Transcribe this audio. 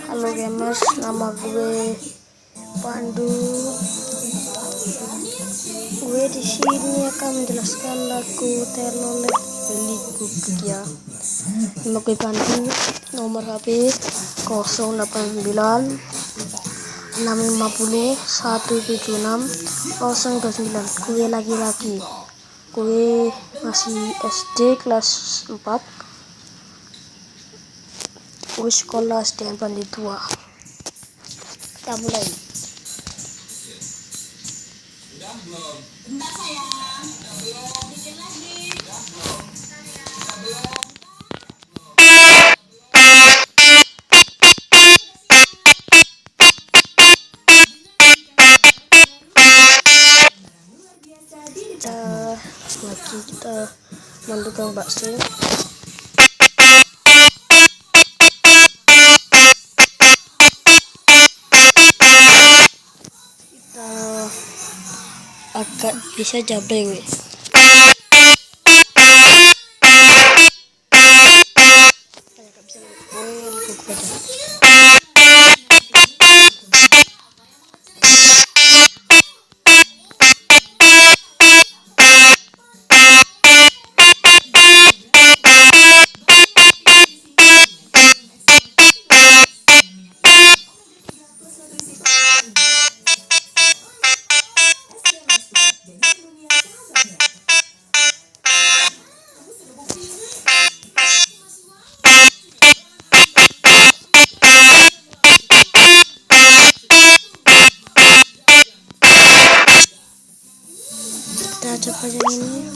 Halo gamers, nama gue Pandu. Gue di sini akan menjelaskan lagu Telolet Beliguk ya. Nama gue Pandu, nomor HP 089 650 176 029. Gue laki-laki. Gue masih SD kelas 4. Gue sekolah SDN Pandi Tua. Kita mulai. Kita mandukang bakso. Agak bisa jableng. Kita coba yang ini.